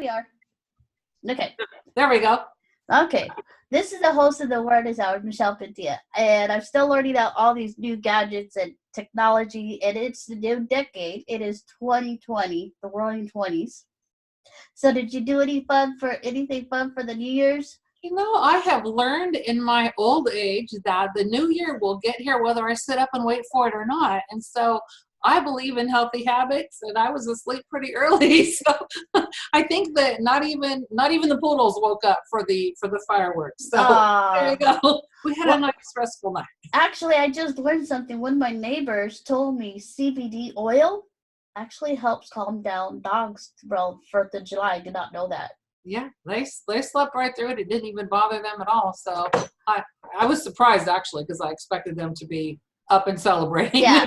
we are. Okay. There we go. Okay. This is the host of the Awareness Hour, Michelle Pintia, and I'm still learning out all these new gadgets and technology, and it's the new decade. It is 2020, the roaring 20s. So did you do anything fun for the New Year's? I have learned in my old age that the new year will get here whether I sit up and wait for it or not. And so I believe in healthy habits, and I was asleep pretty early. So I think that not even the poodles woke up for the fireworks. So there you go. We had a nice stressful night. Actually, I just learned something. One of my neighbors told me CBD oil actually helps calm down dogs for 4th of July. I did not know that. Yeah, they slept right through it. It didn't even bother them at all. So I was surprised, actually, because I expected them to be up and celebrating. Yeah,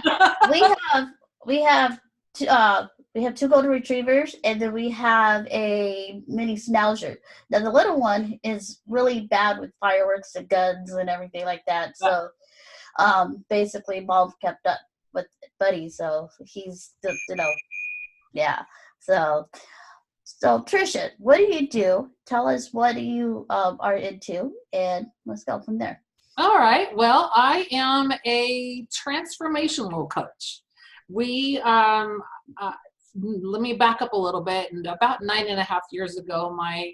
we have 2 golden retrievers, and then we have a mini schnauzer. Now the little one is really bad with fireworks and guns and everything like that. So basically Mom kept up with Buddy, so he's yeah. So Tricia, what do you do? Tell us what you are into, and let's go from there. All right. Well, I am a transformational coach. Let me back up a little bit. And about 9.5 years ago, my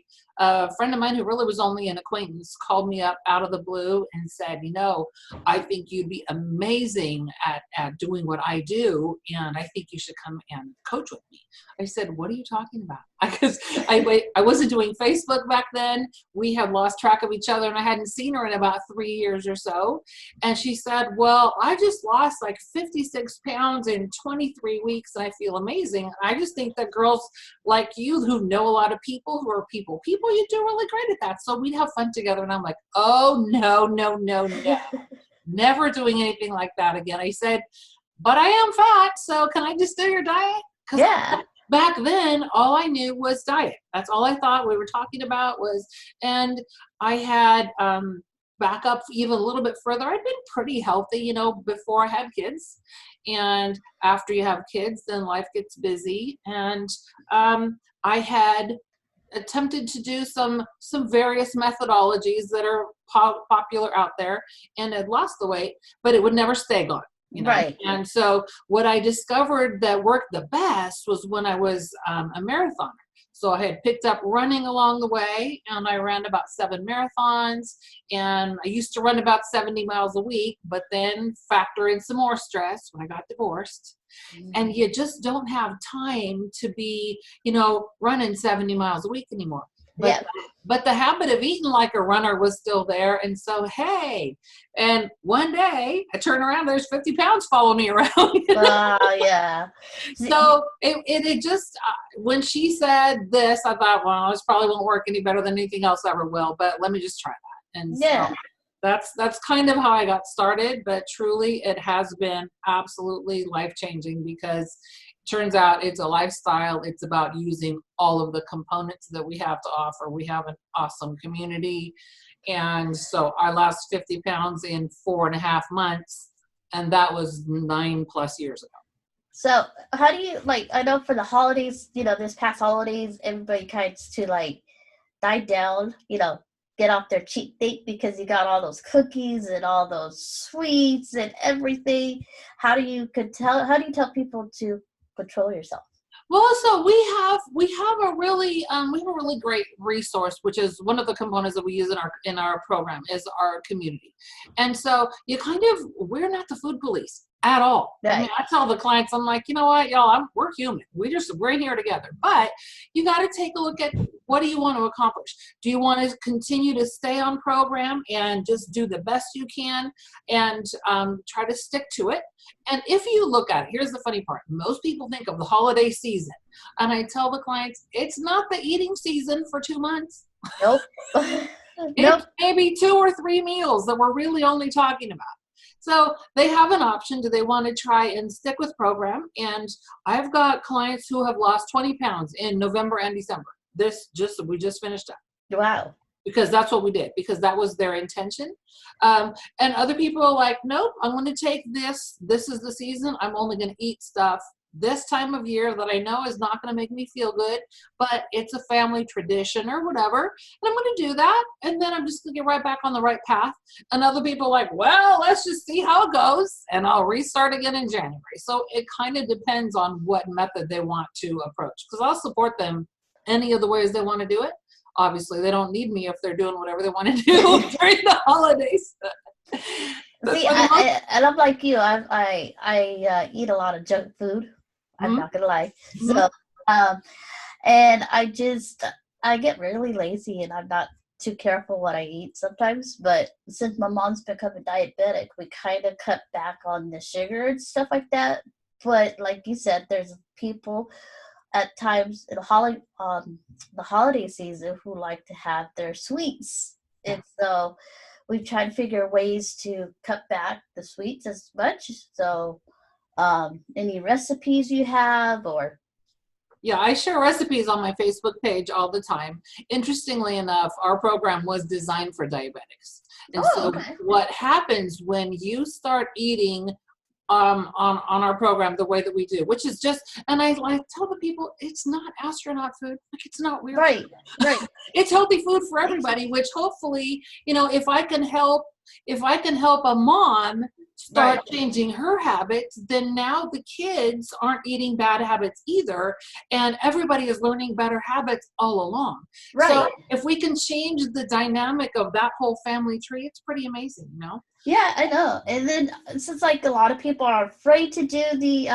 friend of mine who really was only an acquaintance called me up out of the blue and said, I think you'd be amazing at doing what I do, and I think you should come and coach with me. I said, what are you talking about? Because I wasn't doing Facebook back then. We had lost track of each other, and I hadn't seen her in about 3 years or so. And she said, well, I just lost like 56 pounds in 23 weeks, and I feel amazing. I just think that girls like you who know a lot of people, who are people, you do really great at that. So we'd have fun together. And I'm like, oh, no. Never doing anything like that again. I said, but I am fat, so can I just do your diet? Yeah. Back then, all I knew was diet. That's all I thought we were talking about was, and I had back up even a little bit further. I'd been pretty healthy, before I had kids. And after you have kids, then life gets busy. And I had attempted to do some various methodologies that are popular out there, and had lost the weight, but it would never stay gone. Right. And so what I discovered that worked the best was when I was a marathoner. So I had picked up running along the way, and I ran about 7 marathons, and I used to run about 70 miles a week, but then factor in some more stress when I got divorced. And you just don't have time to be, running 70 miles a week anymore. But the habit of eating like a runner was still there. And so, hey, and one day I turn around, there's 50 pounds following me around. Yeah. So it just, when she said this, I thought, well, this probably won't work any better than anything else ever will, but let me just try that. And so that's kind of how I got started, but truly it has been absolutely life-changing, because turns out it's a lifestyle. It's about using all of the components that we have to offer. We have an awesome community. And so I lost 50 pounds in 4.5 months, and that was 9+ years ago. So how do you, I know for the holidays, this past holidays, everybody kinds to die down, get off their cheat date, because you got all those cookies and all those sweets and everything. How do you tell people to control yourself? Well, so we have a really great resource, which is one of the components that we use in our program, is our community. And so we're not the food police at all. Right. I mean, I tell the clients, I'm like, you know what, y'all, we're human. We're here together. But you got to take a look at, what do you want to accomplish? Do you want to continue to stay on program and just do the best you can and try to stick to it? And if you look at it, here's the funny part. Most people think of the holiday season. And I tell the clients, it's not the eating season for 2 months. Nope. It's maybe 2 or 3 meals that we're really only talking about. So they have an option. Do they want to try and stick with program? And I've got clients who have lost 20 pounds in November and December. We just finished up. Wow. Because that's what we did, because that was their intention. And other people are like, nope, I'm going to take this. This is the season. I'm only going to eat stuff this time of year that I know is not going to make me feel good, but it's a family tradition or whatever. And I'm going to do that. And then I'm just going to get right back on the right path. And other people are like, well, let's just see how it goes. And I'll restart again in January. So it kind of depends on what method they want to approach, because I'll support them any of the ways they want to do it. Obviously, they don't need me if they're doing whatever they want to do during the holidays. See, and I'm like you. I eat a lot of junk food. I'm not gonna lie. So, and I get really lazy, and I'm not too careful what I eat sometimes. But since my mom's become a diabetic, we kind of cut back on the sugar and stuff like that. But like you said, there's people at times in the holiday season who like to have their sweets, and so we've tried to figure ways to cut back the sweets as much. So any recipes you have, or yeah, I share recipes on my Facebook page all the time. Interestingly enough, our program was designed for diabetics. And okay. What happens when you start eating on our program the way that we do, which is just, and I like tell the people, it's not astronaut food. Like, it's not weird. Right. It's healthy food for everybody, which hopefully, if I can help a mom start changing her habits, then now the kids aren't eating bad habits either, and everybody is learning better habits all along. Right. So if we can change the dynamic of that whole family tree, it's pretty amazing, Yeah, I know. And then since like a lot of people are afraid to do the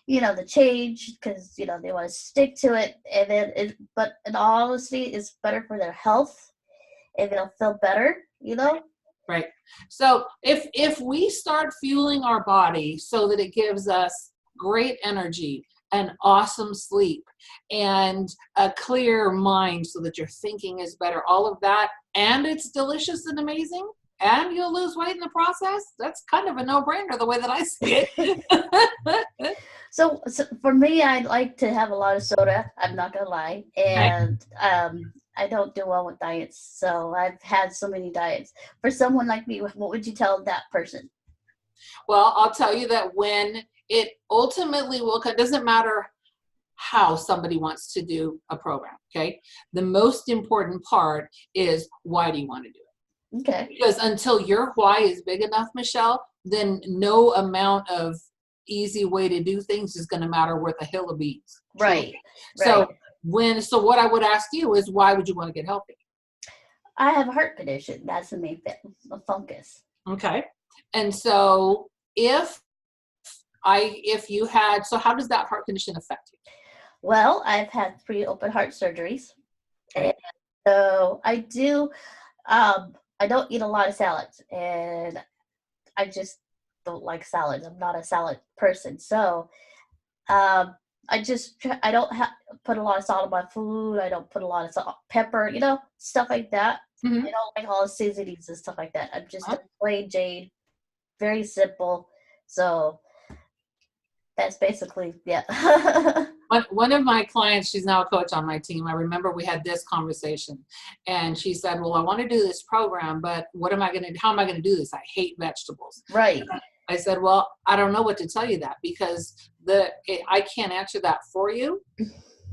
the change because they want to stick to it, and then but in all honesty, it's better for their health, and they'll feel better. Right. So if we start fueling our body so that it gives us great energy and awesome sleep and a clear mind so that your thinking is better, all of that, and it's delicious and amazing, and you'll lose weight in the process, that's kind of a no-brainer the way that I see it. So for me, I like to have a lot of soda. I'm not gonna lie, and I don't do well with diets. So I've had so many diets. For someone like me, what would you tell that person? Well, I'll tell you that when it ultimately it doesn't matter how somebody wants to do a program, okay? The most important part is, why do you want to do it? Okay. Because until your why is big enough, Michelle, then no amount of easy way to do things is going to matter worth a hill of beans. Right. So what I would ask you is, why would you want to get healthy? I have a heart condition. That's the main focus. Okay. And so how does that heart condition affect you? Well, I've had 3 open heart surgeries. Okay. And so I do, I don't eat a lot of salads, and I just don't like salads. I'm not a salad person. So, I don't put a lot of salt on my food. I don't put a lot of salt, pepper, stuff like that. Mm-hmm. I don't like all the seasonings and stuff like that. I'm just a plain Jane, very simple. So that's basically, yeah. One of my clients, she's now a coach on my team. I remember we had this conversation, and she said, well, I want to do this program, but how am I going to do this? I hate vegetables. Right. I said, well, I don't know what to tell you that, because I can't answer that for you.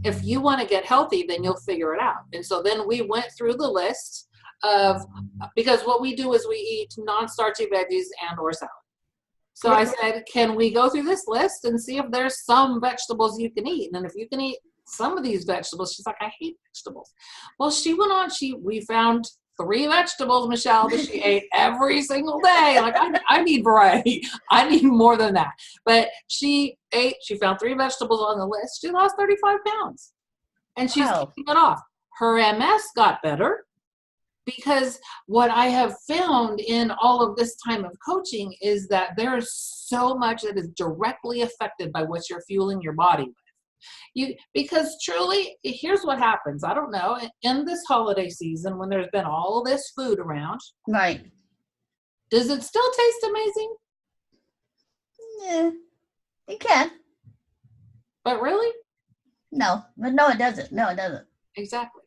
If you want to get healthy, then you'll figure it out. And so then we went through the list because what we do is we eat non-starchy veggies and or salad. So I said, can we go through this list and see if there's some vegetables you can eat? And if you can eat some of these vegetables, she's like, I hate vegetables. Well, she went on, we found 3 vegetables, Michelle, that she ate every single day. Like, I need variety. I need more than that. But she found 3 vegetables on the list. She lost 35 pounds. And she's keeping it off. Her MS got better, because what I have found in all of this time of coaching is that there is so much that is directly affected by what you're fueling your body with. Because truly, here's what happens. I don't know, in this holiday season, when there's been all this food around, right? Does it still taste amazing? Yeah, it can. But really? No, it doesn't. No, it doesn't. Exactly.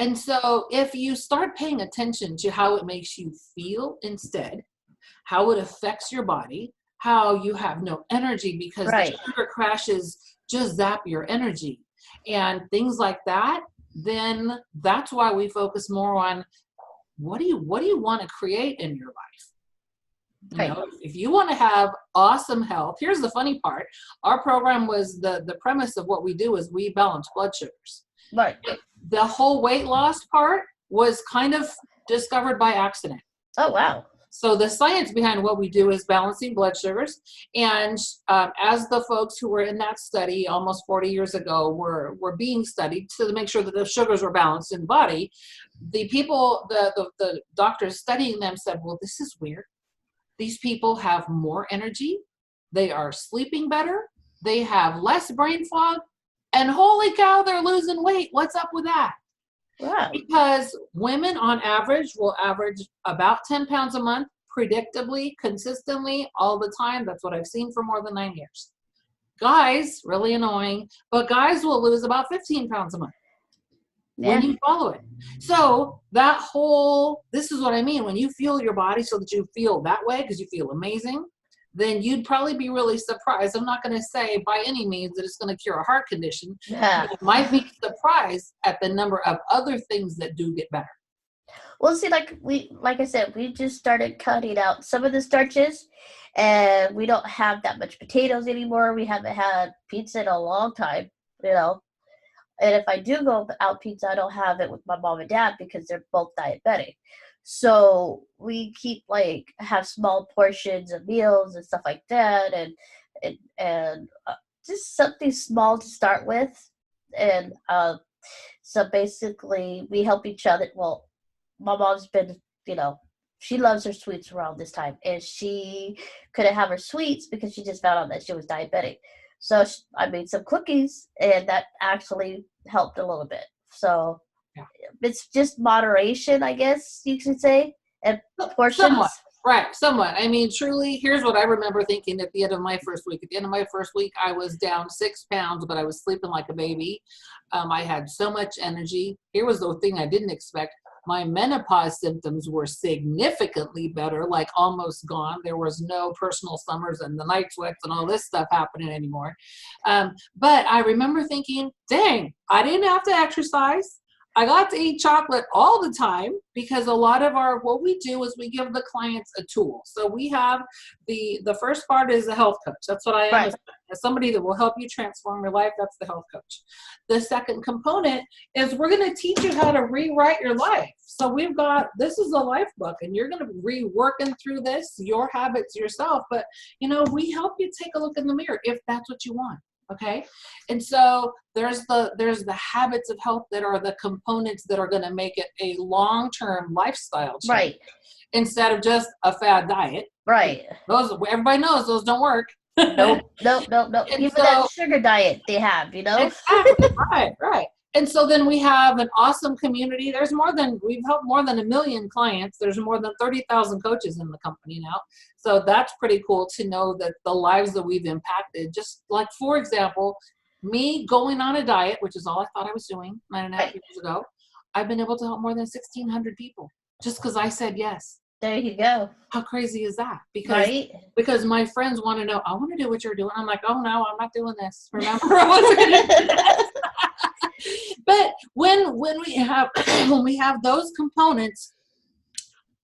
And so if you start paying attention to how it makes you feel instead, how it affects your body, how you have no energy because the Right. sugar crashes just zap your energy and things like that. Then that's why we focus more on what do you want to create in your life. You Right. know, if you want to have awesome health, here's the funny part. Our program was the premise of what we do is we balance blood sugars. Right. The whole weight loss part was kind of discovered by accident. Oh, wow. So the science behind what we do is balancing blood sugars. And as the folks who were in that study almost 40 years ago were being studied to make sure that the sugars were balanced in the body, the people, the doctors studying them said, well, this is weird. These people have more energy. They are sleeping better. They have less brain fog. And holy cow, they're losing weight. What's up with that? Wow. Because women on average will average about 10 pounds a month, predictably, consistently, all the time. That's what I've seen for more than 9 years. Guys, really annoying, but guys will lose about 15 pounds a month when Yeah. you follow it. So that whole, this is what I mean, when you fuel your body so that you feel that way because you feel amazing, then you'd probably be really surprised. I'm not going to say by any means that it's going to cure a heart condition. Yeah. You might be surprised at the number of other things that do get better. Well, see, like I said, we just started cutting out some of the starches, and we don't have that much potatoes anymore. We haven't had pizza in a long time, you know. And if I do go out pizza, I don't have it with my mom and dad because they're both diabetic. So we keep have small portions of meals and stuff like that, and just something small to start with, and so basically we help each other. Well, my mom's been, she loves her sweets around this time, and she couldn't have her sweets because she just found out that she was diabetic. So I made some cookies, and that actually helped a little bit. So Yeah. it's just moderation, I guess you could say, and portions. Somewhat, right, somewhat. I mean, truly, here's what I remember thinking at the end of my first week. At the end of my first week, I was down 6 pounds, but I was sleeping like a baby. I had so much energy. Here was the thing I didn't expect. My menopause symptoms were significantly better, like almost gone. There was no personal summers and the night sweats and all this stuff happening anymore. But I remember thinking, dang, I didn't have to exercise. I got to eat chocolate all the time because a lot of what we do is we give the clients a tool. So we have the first part is a health coach. That's what I am. Right. As somebody that will help you transform your life, that's the health coach. The second component is we're going to teach you how to rewrite your life. So this is a life book, and you're going to be working through this, your habits yourself. But, we help you take a look in the mirror if that's what you want. Okay. And so there's the habits of health that are the components that are going to make it a long-term lifestyle change. Right. Instead of just a fad diet. Right. Those, everybody knows those don't work. Nope. Even that sugar diet they have, Exactly. Right. And so then we have an awesome community. We've helped more than 1 million clients. There's more than 30,000 coaches in the company now. So that's pretty cool to know that the lives that we've impacted, just like, for example, me going on a diet, which is all I thought I was doing 9.5 years ago, I've been able to help more than 1,600 people just because I said yes. There you go. How crazy is that? Because my friends want to know, I want to do what you're doing. I'm like, oh no, I'm not doing this. Remember, I wasn't going to do this. But when we have those components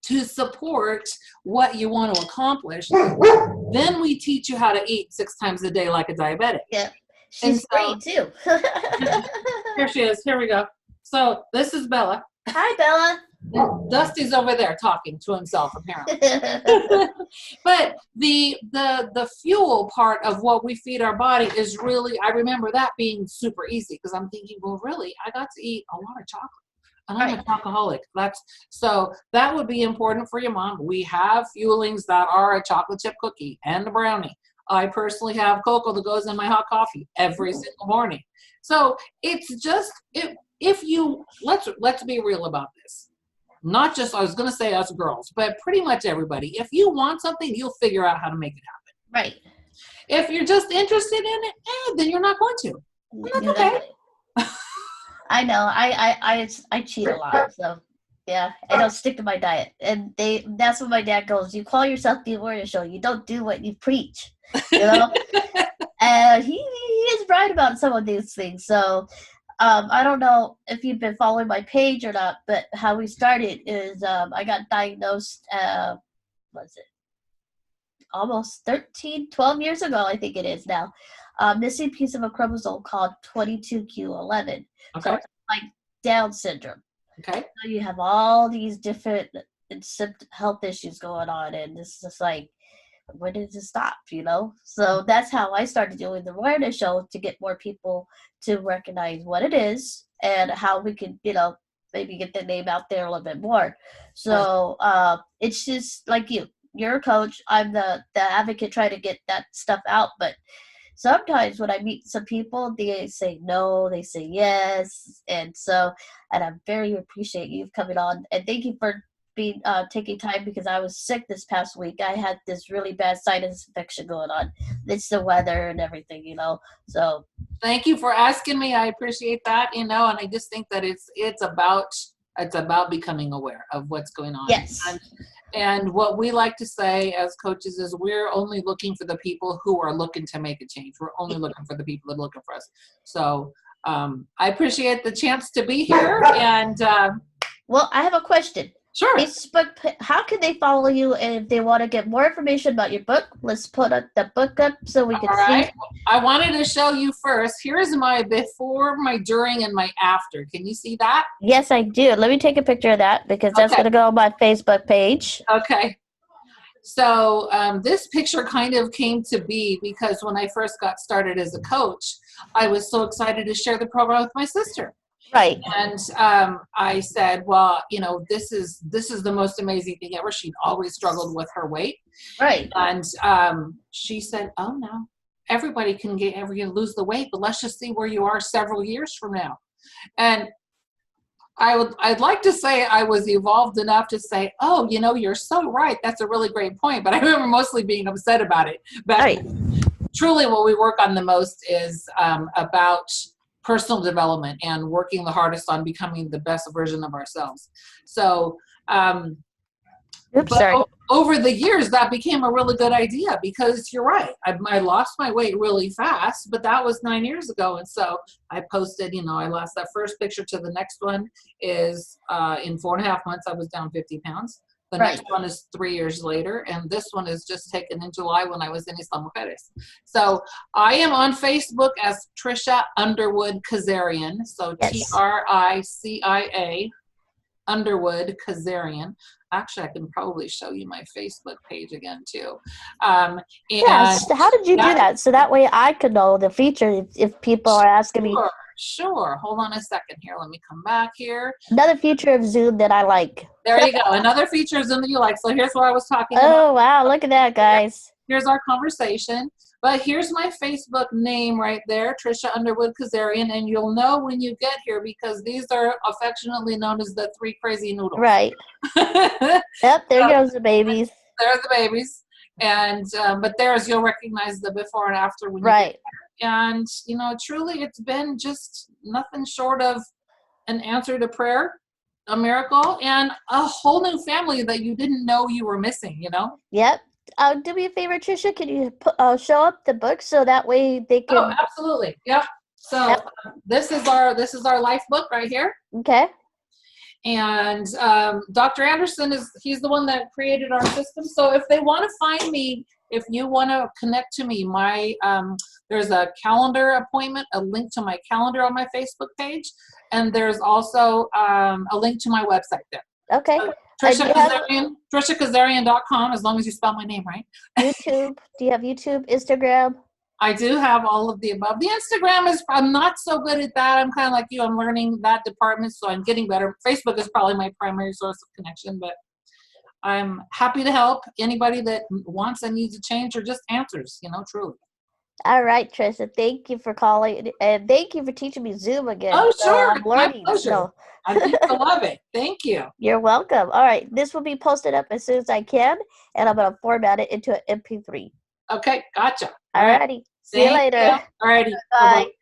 to support what you want to accomplish, then we teach you how to eat 6 times a day like a diabetic. Yeah, she's great too. Here she is. Here we go. So this is Bella. Hi, Bella. Dusty's over there talking to himself, apparently. But the fuel part of what we feed our body is really, I remember that being super easy because I'm thinking, well, really, I got to eat a lot of chocolate. And I'm an alcoholic. So that would be important for your mom. We have fuelings that are a chocolate chip cookie and a brownie. I personally have cocoa that goes in my hot coffee every single morning. So it's just, let's be real about this. Not just, I was going to say us girls, but pretty much everybody. If you want something, you'll figure out how to make it happen. Right. If you're just interested in it, then you're not going to. And that's okay. I know. I cheat a lot, so Yeah, I don't stick to my diet. And that's what my dad goes, you call yourself the warrior show. You don't do what you preach. You know? And he is right about some of these things. So I don't know if you've been following my page or not, but how we started is I got diagnosed, was it almost 13, 12 years ago, I think it is now, missing piece of a chromosome called 22q11. So Okay. it's like Down syndrome. Okay. So you have all these different health issues going on, and it's just like, when does it stop? So that's how I started doing the awareness show, to get more people to recognize what it is and how we can, maybe get the name out there a little bit more. So it's just like you're a coach, I'm the advocate trying to get that stuff out. But sometimes when I meet some people, they say no, they say yes. And I very appreciate you coming on, and thank you for being taking time, because I was sick this past week. I had this really bad sinus infection going on. It's the weather and everything. So Thank you for asking me. I appreciate that, and I just think that it's about becoming aware of what's going on. yes. And what we like to say as coaches is, we're only looking for the people who are looking to make a change. We're only looking for the people that are looking for us. So I appreciate the chance to be here. And Well, I have a question. sure. Facebook, how can they follow you? And if they want to get more information about your book, let's put the book up so we can All right. see. I wanted to show you first. Here's my before, my during, and my after. Can you see that? Yes, I do. Let me take a picture of that, because that's Okay. going to go on my Facebook page. Okay. So this picture kind of came to be because when I first got started as a coach, I was so excited to share the program with my sister. Right. And I said, well, this is the most amazing thing ever. She'd always struggled with her weight. Right. And she said, oh no, everybody can lose the weight, but let's just see where you are several years from now. And I'd like to say I was evolved enough to say, oh, you're so right. That's a really great point. But I remember mostly being upset about it. But Right. truly what we work on the most is about personal development and working the hardest on becoming the best version of ourselves. So, over the years, that became a really good idea, because you're right. I lost my weight really fast, but that was 9 years ago. And so I posted, I lost that first picture to the next one is in 4.5 months, I was down 50 pounds. The next one is 3 years later. And this one is just taken in July when I was in Isla Mujeres. So I am on Facebook as Tricia Underwood Kazarian. So Yes. TRICIA Underwood Kazarian. Actually, I can probably show you my Facebook page again too. Yes. How did you do that? So that way I could know the feature if people are asking me. Sure. Hold on a second here. Let me come back here. Another feature of Zoom that I like. There you go. Another feature of Zoom that you like. So here's what I was talking about. Oh, wow. Look at that, guys. Here's our conversation. But here's my Facebook name right there, Tricia Underwood Kazarian, and you'll know when you get here because these are affectionately known as the 3 crazy noodles. Right. Yep, there goes the babies. There's the babies. And but you'll recognize the before and after when you right. get there. And truly it's been just nothing short of an answer to prayer, a miracle, and a whole new family that you didn't know you were missing, Yep. Do me a favor, Tricia. Can you show up the book so that way they can? Oh, absolutely. Yep. So this is our life book right here. Okay. And Dr. Anderson he's the one that created our system. So if they want to find me, if you want to connect to me, there's a calendar appointment, a link to my calendar on my Facebook page, and there's also a link to my website there. Okay. TriciaKazarian.com, as long as you spell my name right. YouTube. Do you have YouTube, Instagram? I do have all of the above. The Instagram I'm not so good at that. I'm kind of like you. I'm learning that department, so I'm getting better. Facebook is probably my primary source of connection, but I'm happy to help anybody that wants and needs a change or just answers, truly. All right, Tricia. Thank you for calling, and thank you for teaching me Zoom again. Oh, sure. I'm learning. My pleasure. I think I love it. Thank you. You're welcome. All right. This will be posted up as soon as I can, and I'm going to format it into an MP3. Okay. Gotcha. All righty. See you later. All righty. Bye.